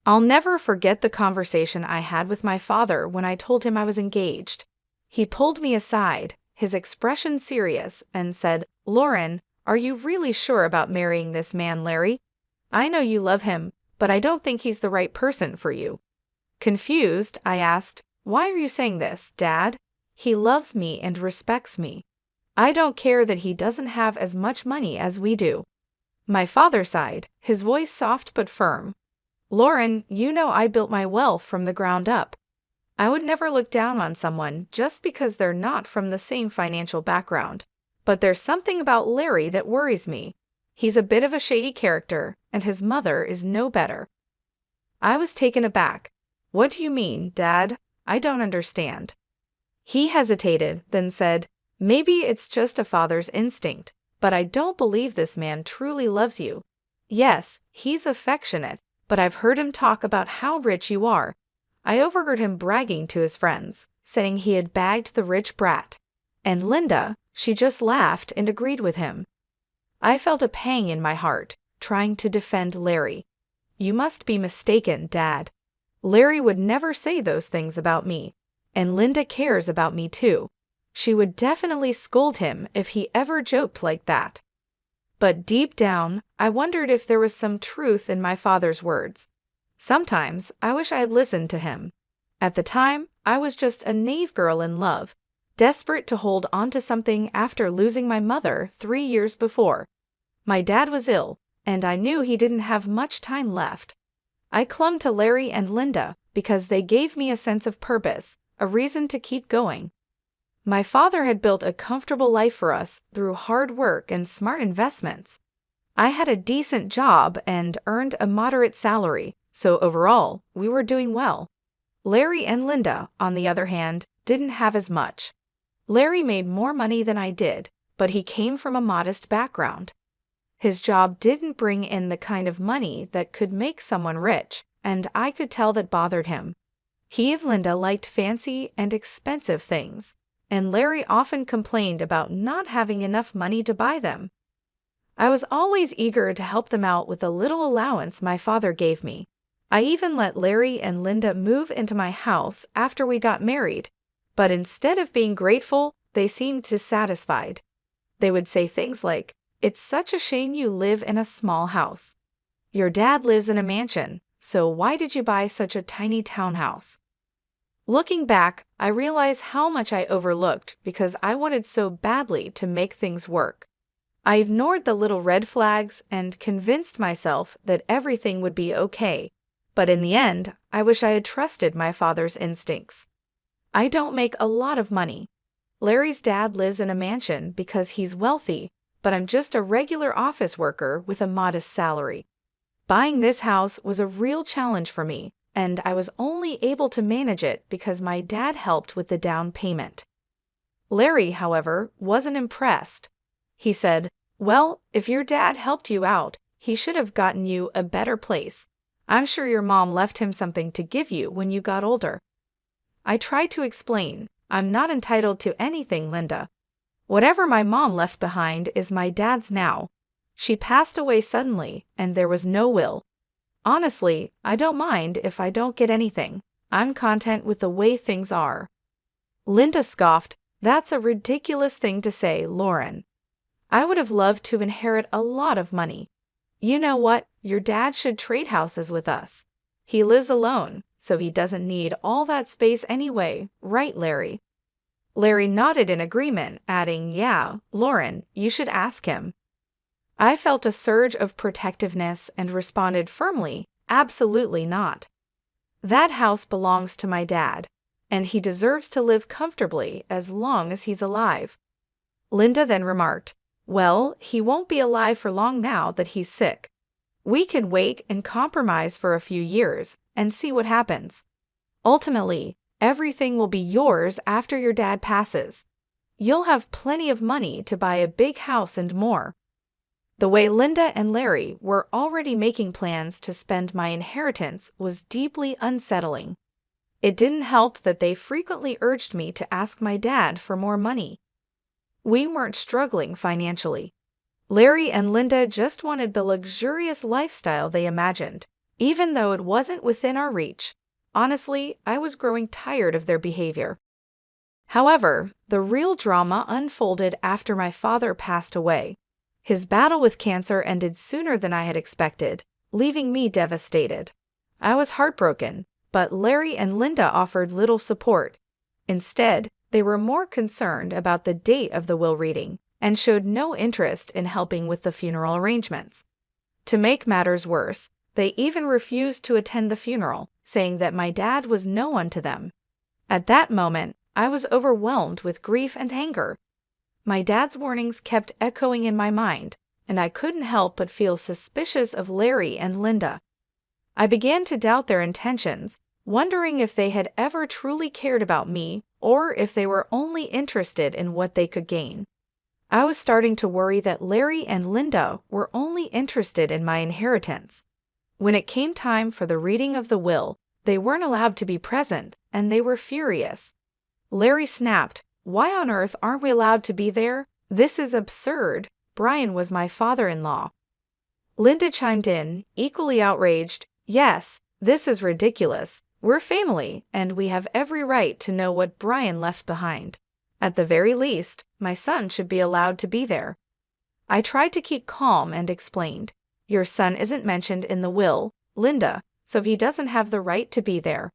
I'll never forget the conversation I had with my father when I told him I was engaged. He pulled me aside, his expression serious, and said, "Lauren, are you really sure about marrying this man, Larry? I know you love him, but I don't think he's the right person for you." Confused, I asked, "Why are you saying this, Dad? He loves me and respects me. I don't care that he doesn't have as much money as we do." My father sighed, his voice soft but firm. "Lauren, you know I built my wealth from the ground up. I would never look down on someone just because they're not from the same financial background. But there's something about Larry that worries me. He's a bit of a shady character, and his mother is no better." I was taken aback. "What do you mean, Dad? I don't understand." He hesitated, then said, "Maybe it's just a father's instinct, but I don't believe this man truly loves you. Yes, he's affectionate, but I've heard him talk about how rich you are. I overheard him bragging to his friends, saying he had bagged the rich brat. And Linda, she just laughed and agreed with him." I felt a pang in my heart, trying to defend Larry. "You must be mistaken, Dad. Larry would never say those things about me, and Linda cares about me too. She would definitely scold him if he ever joked like that." But deep down, I wondered if there was some truth in my father's words. Sometimes I wish I had listened to him. At the time, I was just a naive girl in love, desperate to hold on to something after losing my mother 3 years before. My dad was ill, and I knew he didn't have much time left. I clung to Larry and Linda because they gave me a sense of purpose, a reason to keep going. My father had built a comfortable life for us through hard work and smart investments. I had a decent job and earned a moderate salary, so overall, we were doing well. Larry and Linda, on the other hand, didn't have as much. Larry made more money than I did, but he came from a modest background. His job didn't bring in the kind of money that could make someone rich, and I could tell that bothered him. He and Linda liked fancy and expensive things, and Larry often complained about not having enough money to buy them. I was always eager to help them out with the little allowance my father gave me. I even let Larry and Linda move into my house after we got married, but instead of being grateful, they seemed dissatisfied. They would say things like, "It's such a shame you live in a small house. Your dad lives in a mansion, so why did you buy such a tiny townhouse?" Looking back, I realize how much I overlooked because I wanted so badly to make things work. I ignored the little red flags and convinced myself that everything would be okay. But in the end, I wish I had trusted my father's instincts. I don't make a lot of money. Larry's dad lives in a mansion because he's wealthy, but I'm just a regular office worker with a modest salary. Buying this house was a real challenge for me, and I was only able to manage it because my dad helped with the down payment. Larry, however, wasn't impressed. He said, "Well, if your dad helped you out, he should have gotten you a better place. I'm sure your mom left him something to give you when you got older." I tried to explain, "I'm not entitled to anything, Linda. Whatever my mom left behind is my dad's now. She passed away suddenly, and there was no will. Honestly, I don't mind if I don't get anything. I'm content with the way things are." Linda scoffed, "That's a ridiculous thing to say, Lauren. I would have loved to inherit a lot of money. You know what? Your dad should trade houses with us. He lives alone, so he doesn't need all that space anyway, right, Larry?" Larry nodded in agreement, adding, "Yeah, Lauren, you should ask him." I felt a surge of protectiveness and responded firmly, "Absolutely not. That house belongs to my dad, and he deserves to live comfortably as long as he's alive." Linda then remarked, "Well, he won't be alive for long now that he's sick. We can wait and compromise for a few years and see what happens. Ultimately, everything will be yours after your dad passes. You'll have plenty of money to buy a big house and more." The way Linda and Larry were already making plans to spend my inheritance was deeply unsettling. It didn't help that they frequently urged me to ask my dad for more money. We weren't struggling financially. Larry and Linda just wanted the luxurious lifestyle they imagined, even though it wasn't within our reach. Honestly, I was growing tired of their behavior. However, the real drama unfolded after my father passed away. His battle with cancer ended sooner than I had expected, leaving me devastated. I was heartbroken, but Larry and Linda offered little support. Instead, they were more concerned about the date of the will reading and showed no interest in helping with the funeral arrangements. To make matters worse, they even refused to attend the funeral, saying that my dad was no one to them. At that moment, I was overwhelmed with grief and anger. My dad's warnings kept echoing in my mind, and I couldn't help but feel suspicious of Larry and Linda. I began to doubt their intentions, wondering if they had ever truly cared about me or if they were only interested in what they could gain. I was starting to worry that Larry and Linda were only interested in my inheritance. When it came time for the reading of the will, they weren't allowed to be present, and they were furious. Larry snapped, "Why on earth aren't we allowed to be there? This is absurd. Brian was my father-in-law." Linda chimed in, equally outraged, "Yes, this is ridiculous. We're family, and we have every right to know what Brian left behind. At the very least, my son should be allowed to be there." I tried to keep calm and explained, "Your son isn't mentioned in the will, Linda, so he doesn't have the right to be there.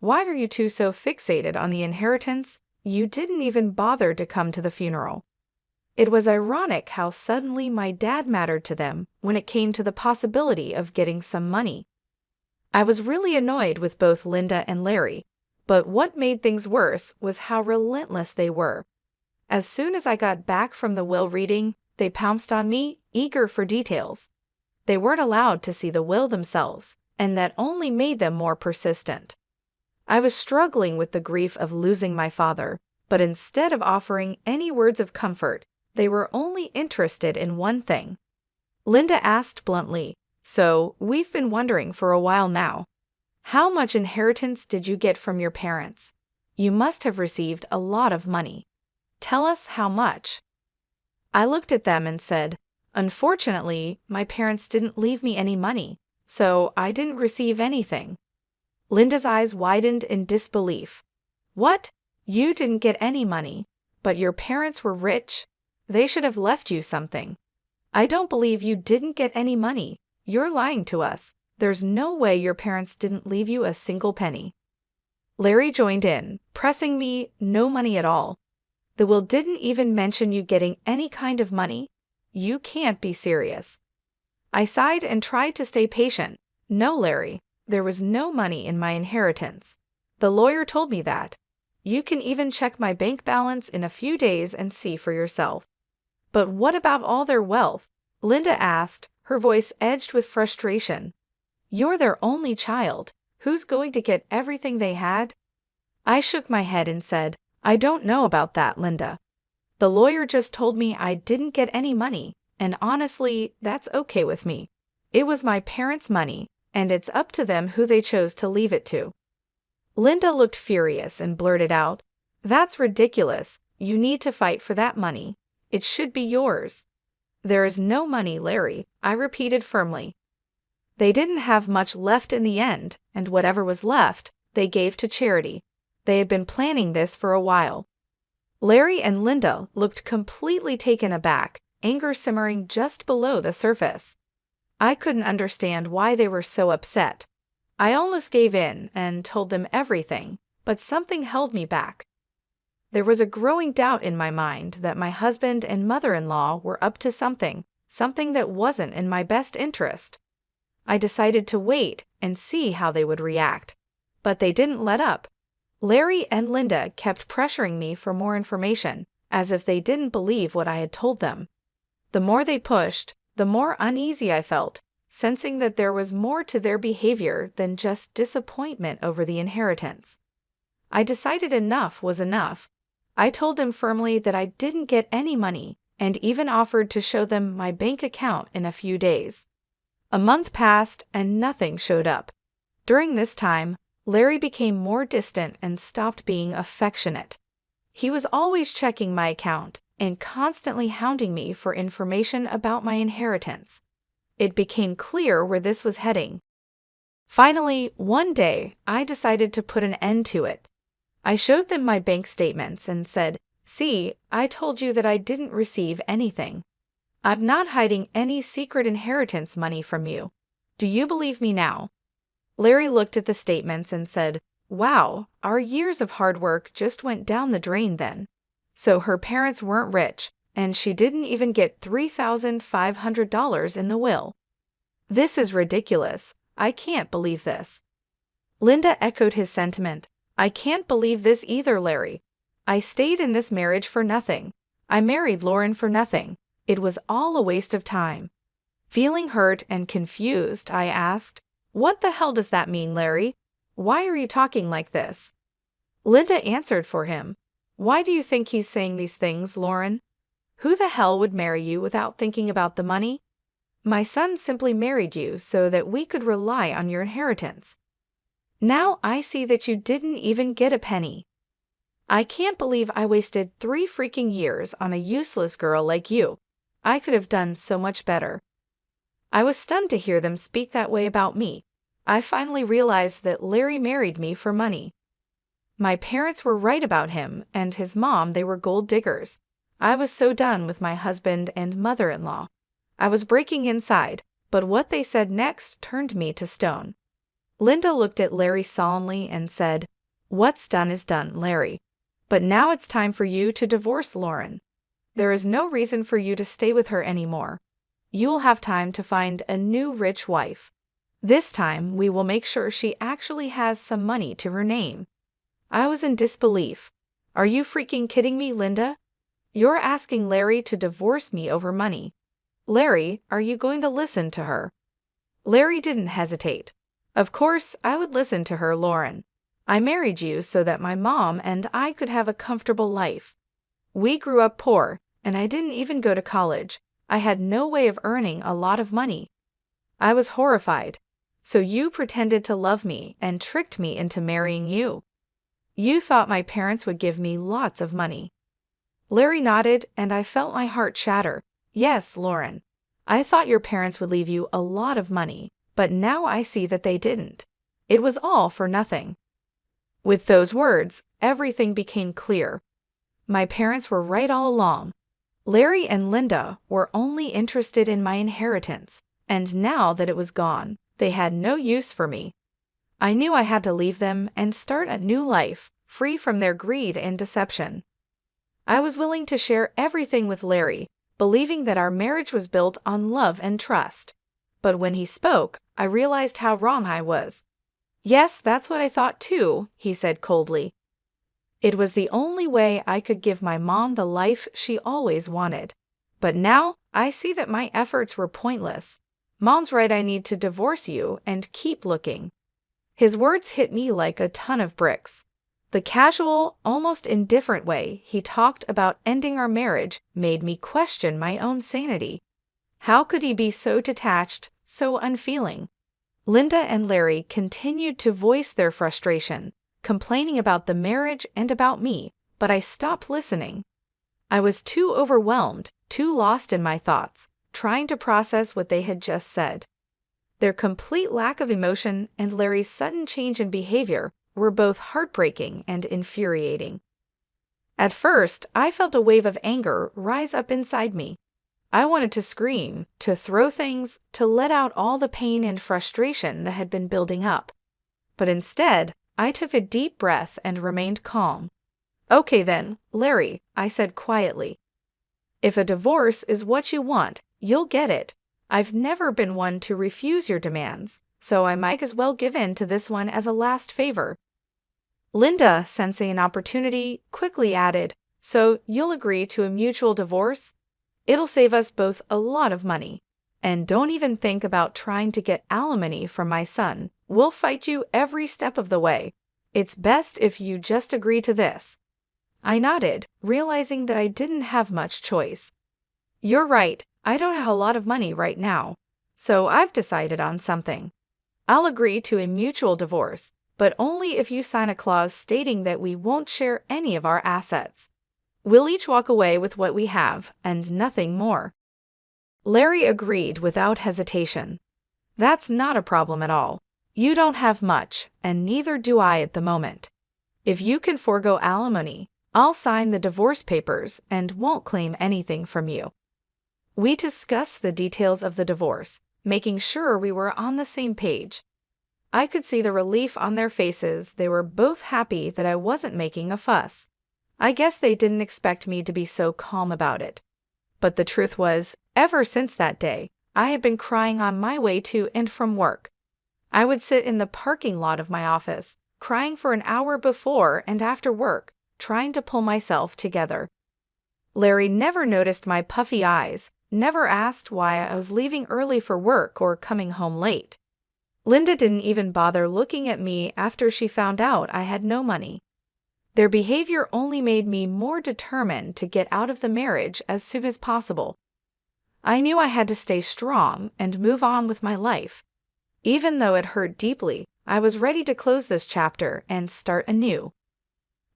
Why are you two so fixated on the inheritance? You didn't even bother to come to the funeral." It was ironic how suddenly my dad mattered to them when it came to the possibility of getting some money. I was really annoyed with both Linda and Larry, but what made things worse was how relentless they were. As soon as I got back from the will reading, they pounced on me, eager for details. They weren't allowed to see the will themselves, and that only made them more persistent. I was struggling with the grief of losing my father, but instead of offering any words of comfort, they were only interested in one thing. Linda asked bluntly, "So, we've been wondering for a while now. How much inheritance did you get from your parents? You must have received a lot of money. Tell us how much." I looked at them and said, "Unfortunately, my parents didn't leave me any money, so I didn't receive anything." Linda's eyes widened in disbelief. "What? You didn't get any money, but your parents were rich? They should have left you something." "I don't believe you didn't get any money. You're lying to us. There's no way your parents didn't leave you a single penny." Larry joined in, pressing me, "No money at all. The will didn't even mention you getting any kind of money. You can't be serious." I sighed and tried to stay patient. "No, Larry, there was no money in my inheritance. The lawyer told me that. You can even check my bank balance in a few days and see for yourself." "But what about all their wealth?" Linda asked, her voice edged with frustration. "You're their only child. Who's going to get everything they had?" I shook my head and said, "I don't know about that, Linda. The lawyer just told me I didn't get any money, and honestly, that's okay with me. It was my parents' money, and it's up to them who they chose to leave it to." Linda looked furious and blurted out, "That's ridiculous. You need to fight for that money. It should be yours." "There is no money, Larry," I repeated firmly. They didn't have much left in the end, and whatever was left, they gave to charity. They had been planning this for a while. Larry and Linda looked completely taken aback, anger simmering just below the surface. I couldn't understand why they were so upset. I almost gave in and told them everything, but something held me back. There was a growing doubt in my mind that my husband and mother-in-law were up to something that wasn't in my best interest. I decided to wait and see how they would react, but they didn't let up. Larry and Linda kept pressuring me for more information, as if they didn't believe what I had told them. The more they pushed, the more uneasy I felt, sensing that there was more to their behavior than just disappointment over the inheritance. I decided enough was enough. I told them firmly that I didn't get any money, and even offered to show them my bank account in a few days. A month passed and nothing showed up. During this time, Larry became more distant and stopped being affectionate. He was always checking my account and constantly hounding me for information about my inheritance. It became clear where this was heading. Finally, one day, I decided to put an end to it. I showed them my bank statements and said, "See, I told you that I didn't receive anything. I'm not hiding any secret inheritance money from you. Do you believe me now?" Larry looked at the statements and said, "Wow, our years of hard work just went down the drain then. So her parents weren't rich, and she didn't even get $3,500 in the will. This is ridiculous. I can't believe this." Linda echoed his sentiment. "I can't believe this either, Larry. I stayed in this marriage for nothing. I married Lauren for nothing. It was all a waste of time." Feeling hurt and confused, I asked, "What the hell does that mean, Larry? Why are you talking like this?" Linda answered for him. "Why do you think he's saying these things, Lauren? Who the hell would marry you without thinking about the money? My son simply married you so that we could rely on your inheritance. Now I see that you didn't even get a penny. I can't believe I wasted 3 freaking years on a useless girl like you. I could have done so much better." I was stunned to hear them speak that way about me. I finally realized that Larry married me for money. My parents were right about him, and his mom, they were gold diggers. I was so done with my husband and mother-in-law. I was breaking inside, but what they said next turned me to stone. Linda looked at Larry solemnly and said, "What's done is done, Larry. But now it's time for you to divorce Lauren. There is no reason for you to stay with her anymore. You will have time to find a new rich wife. This time, we will make sure she actually has some money to her name." I was in disbelief. "Are you freaking kidding me, Linda? You're asking Larry to divorce me over money. Larry, are you going to listen to her?" Larry didn't hesitate. "Of course, I would listen to her, Lauren. I married you so that my mom and I could have a comfortable life. We grew up poor, and I didn't even go to college. I had no way of earning a lot of money." I was horrified. "So you pretended to love me and tricked me into marrying you? You thought my parents would give me lots of money?" Larry nodded, and I felt my heart shatter. "Yes, Lauren. I thought your parents would leave you a lot of money, but now I see that they didn't. It was all for nothing." With those words, everything became clear. My parents were right all along. Larry and Linda were only interested in my inheritance, and now that it was gone, they had no use for me. I knew I had to leave them and start a new life, free from their greed and deception. I was willing to share everything with Larry, believing that our marriage was built on love and trust. But when he spoke, I realized how wrong I was. "Yes, that's what I thought too," he said coldly. "It was the only way I could give my mom the life she always wanted. But now I see that my efforts were pointless. Mom's right, I need to divorce you and keep looking." His words hit me like a ton of bricks. The casual, almost indifferent way he talked about ending our marriage made me question my own sanity. How could he be so detached, so unfeeling? Linda and Larry continued to voice their frustration, complaining about the marriage and about me, but I stopped listening. I was too overwhelmed, too lost in my thoughts, trying to process what they had just said. Their complete lack of emotion and Larry's sudden change in behavior were both heartbreaking and infuriating. At first, I felt a wave of anger rise up inside me. I wanted to scream, to throw things, to let out all the pain and frustration that had been building up. But instead, I took a deep breath and remained calm. "Okay then, Larry," I said quietly. "If a divorce is what you want, you'll get it. I've never been one to refuse your demands, so I might as well give in to this one as a last favor." Linda, sensing an opportunity, quickly added, "So you'll agree to a mutual divorce? It'll save us both a lot of money. And don't even think about trying to get alimony from my son. We'll fight you every step of the way. It's best if you just agree to this." I nodded, realizing that I didn't have much choice. "You're right, I don't have a lot of money right now. So I've decided on something. I'll agree to a mutual divorce, but only if you sign a clause stating that we won't share any of our assets. We'll each walk away with what we have, and nothing more." Larry agreed without hesitation. "That's not a problem at all. You don't have much, and neither do I at the moment. If you can forego alimony, I'll sign the divorce papers and won't claim anything from you." We discussed the details of the divorce, making sure we were on the same page. I could see the relief on their faces. They were both happy that I wasn't making a fuss. I guess they didn't expect me to be so calm about it. But the truth was, ever since that day, I had been crying on my way to and from work. I would sit in the parking lot of my office, crying for an hour before and after work, trying to pull myself together. Larry never noticed my puffy eyes, never asked why I was leaving early for work or coming home late. Linda didn't even bother looking at me after she found out I had no money. Their behavior only made me more determined to get out of the marriage as soon as possible. I knew I had to stay strong and move on with my life. Even though it hurt deeply, I was ready to close this chapter and start anew.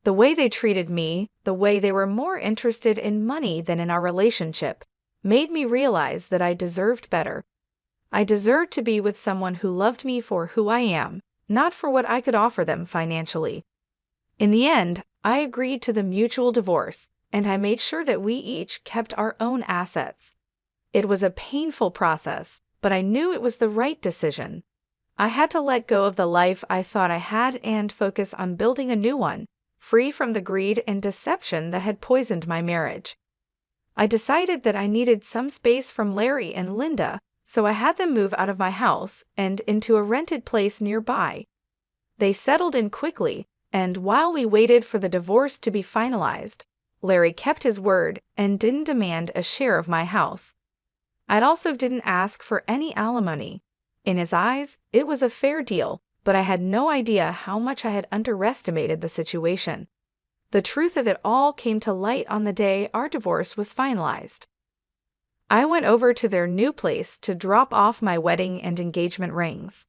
The way they treated me, the way they were more interested in money than in our relationship, made me realize that I deserved better. I deserved to be with someone who loved me for who I am, not for what I could offer them financially. In the end, I agreed to the mutual divorce, and I made sure that we each kept our own assets. It was a painful process, but I knew it was the right decision. I had to let go of the life I thought I had and focus on building a new one, free from the greed and deception that had poisoned my marriage. I decided that I needed some space from Larry and Linda, so I had them move out of my house and into a rented place nearby. They settled in quickly, and while we waited for the divorce to be finalized, Larry kept his word and didn't demand a share of my house. I also didn't ask for any alimony. In his eyes, it was a fair deal, but I had no idea how much I had underestimated the situation. The truth of it all came to light on the day our divorce was finalized. I went over to their new place to drop off my wedding and engagement rings.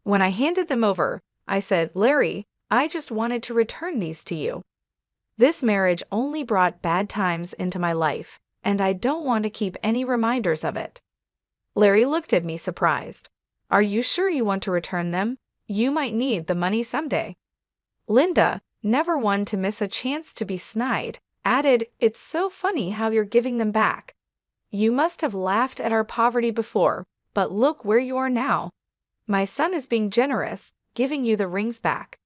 When I handed them over, I said, "Larry, I just wanted to return these to you. This marriage only brought bad times into my life, and I don't want to keep any reminders of it." Larry looked at me surprised. "Are you sure you want to return them? You might need the money someday." Linda, never one to miss a chance to be snide, added, "It's so funny how you're giving them back. You must have laughed at our poverty before, but look where you are now. My son is being generous, giving you the rings back.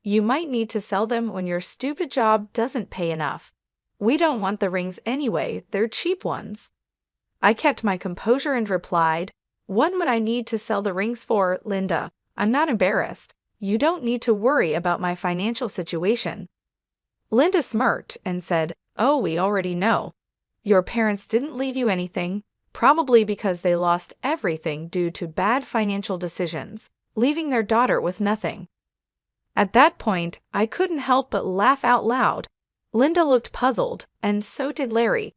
You might need to sell them when your stupid job doesn't pay enough. We don't want the rings anyway, they're cheap ones." I kept my composure and replied, "What would I need to sell the rings for, Linda? I'm not embarrassed. You don't need to worry about my financial situation." Linda smirked and said, "Oh, we already know. Your parents didn't leave you anything, probably because they lost everything due to bad financial decisions, leaving their daughter with nothing." At that point, I couldn't help but laugh out loud. Linda looked puzzled, and so did Larry.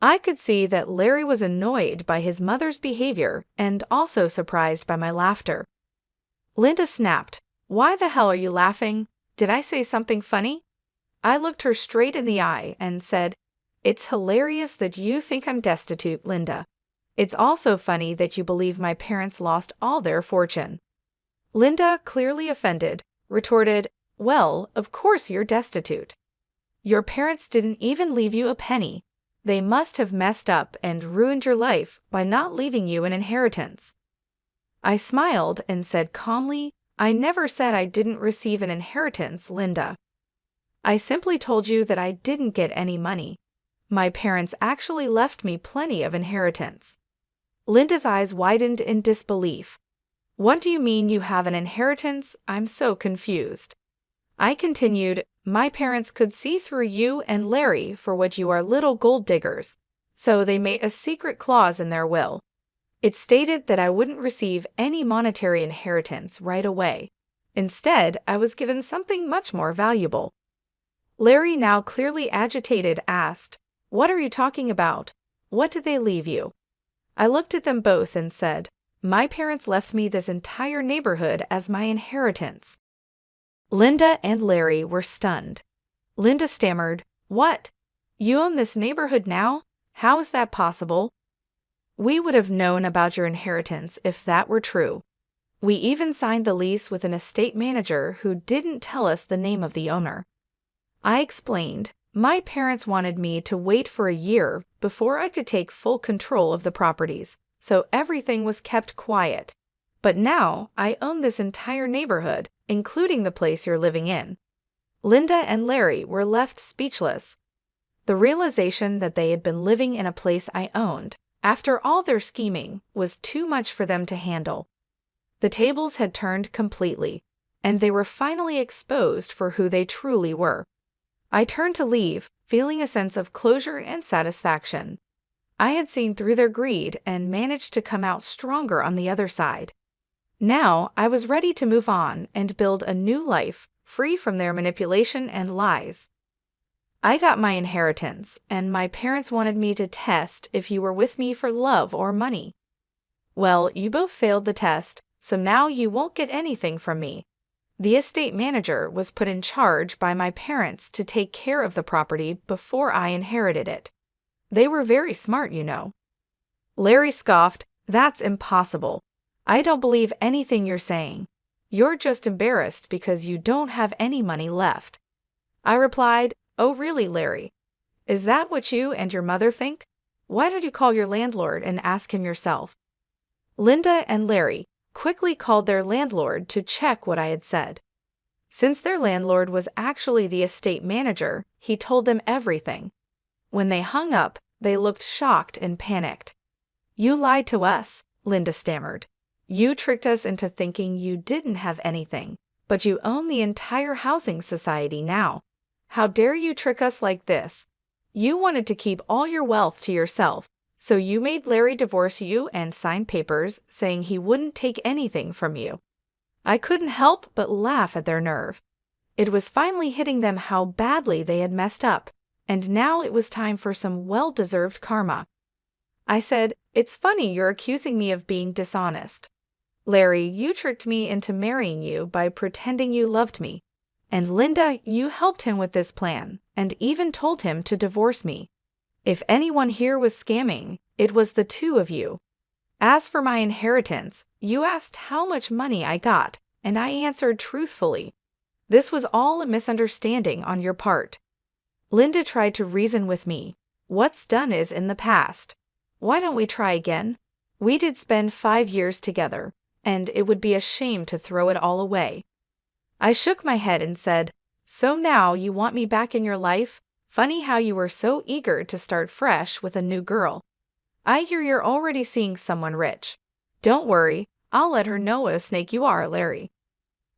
I could see that Larry was annoyed by his mother's behavior and also surprised by my laughter. Linda snapped, "Why the hell are you laughing? Did I say something funny?" I looked her straight in the eye and said, "It's hilarious that you think I'm destitute, Linda. It's also funny that you believe my parents lost all their fortune." Linda, clearly offended, retorted, "Well, of course you're destitute. Your parents didn't even leave you a penny. They must have messed up and ruined your life by not leaving you an inheritance." I smiled and said calmly, "I never said I didn't receive an inheritance, Linda. I simply told you that I didn't get any money. My parents actually left me plenty of inheritance." Linda's eyes widened in disbelief. "What do you mean you have an inheritance? I'm so confused." I continued, "My parents could see through you and Larry for what you are, little gold diggers, so they made a secret clause in their will. It stated that I wouldn't receive any monetary inheritance right away. Instead, I was given something much more valuable." Larry, now clearly agitated, asked, "What are you talking about? What did they leave you?" I looked at them both and said, "My parents left me this entire neighborhood as my inheritance." Linda and Larry were stunned. Linda stammered, "What? You own this neighborhood now? How is that possible?" "We would have known about your inheritance if that were true." We even signed the lease with an estate manager who didn't tell us the name of the owner. I explained, my parents wanted me to wait for a year before I could take full control of the properties, so everything was kept quiet. But now I own this entire neighborhood, including the place you're living in. Linda and Larry were left speechless. The realization that they had been living in a place I owned, after all their scheming, was too much for them to handle. The tables had turned completely, and they were finally exposed for who they truly were. I turned to leave, feeling a sense of closure and satisfaction. I had seen through their greed and managed to come out stronger on the other side. Now I was ready to move on and build a new life, free from their manipulation and lies. I got my inheritance, and my parents wanted me to test if you were with me for love or money. Well, you both failed the test, so now you won't get anything from me. The estate manager was put in charge by my parents to take care of the property before I inherited it. They were very smart, you know. Larry scoffed, "That's impossible. I don't believe anything you're saying. You're just embarrassed because you don't have any money left." I replied, "Oh really, Larry? Is that what you and your mother think? Why don't you call your landlord and ask him yourself?" Linda and Larry quickly called their landlord to check what I had said. Since their landlord was actually the estate manager, he told them everything. When they hung up, they looked shocked and panicked. "You lied to us," Linda stammered. "You tricked us into thinking you didn't have anything, but you own the entire housing society now. How dare you trick us like this? You wanted to keep all your wealth to yourself, so you made Larry divorce you and sign papers saying he wouldn't take anything from you." I couldn't help but laugh at their nerve. It was finally hitting them how badly they had messed up, and now it was time for some well-deserved karma. I said, "It's funny you're accusing me of being dishonest. Larry, you tricked me into marrying you by pretending you loved me. And Linda, you helped him with this plan, and even told him to divorce me. If anyone here was scamming, it was the two of you. As for my inheritance, you asked how much money I got, and I answered truthfully. This was all a misunderstanding on your part." Linda tried to reason with me. "What's done is in the past. Why don't we try again? We did spend 5 years together, and it would be a shame to throw it all away." I shook my head and said, "So now you want me back in your life? Funny how you were so eager to start fresh with a new girl. I hear you're already seeing someone rich. Don't worry, I'll let her know what a snake you are, Larry."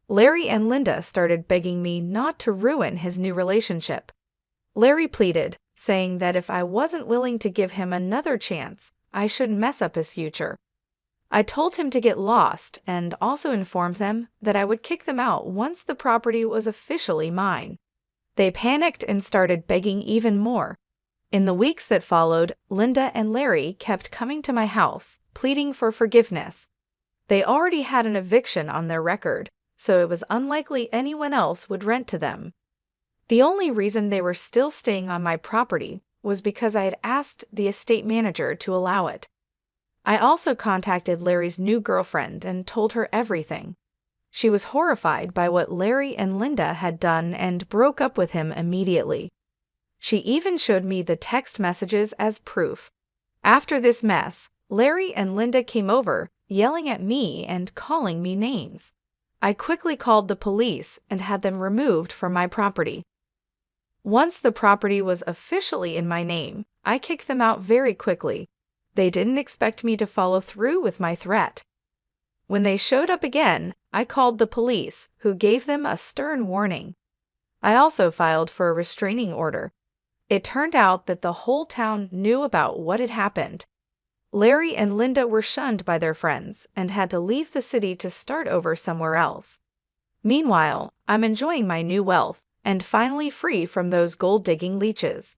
Larry and Linda started begging me not to ruin his new relationship. Larry pleaded, saying that if I wasn't willing to give him another chance, I shouldn't mess up his future. I told him to get lost and also informed them that I would kick them out once the property was officially mine. They panicked and started begging even more. In the weeks that followed, Linda and Larry kept coming to my house, pleading for forgiveness. They already had an eviction on their record, so it was unlikely anyone else would rent to them. The only reason they were still staying on my property was because I had asked the estate manager to allow it. I also contacted Larry's new girlfriend and told her everything. She was horrified by what Larry and Linda had done and broke up with him immediately. She even showed me the text messages as proof. After this mess, Larry and Linda came over, yelling at me and calling me names. I quickly called the police and had them removed from my property. Once the property was officially in my name, I kicked them out very quickly. They didn't expect me to follow through with my threat. When they showed up again, I called the police, who gave them a stern warning. I also filed for a restraining order. It turned out that the whole town knew about what had happened. Larry and Linda were shunned by their friends and had to leave the city to start over somewhere else. Meanwhile, I'm enjoying my new wealth and finally free from those gold-digging leeches.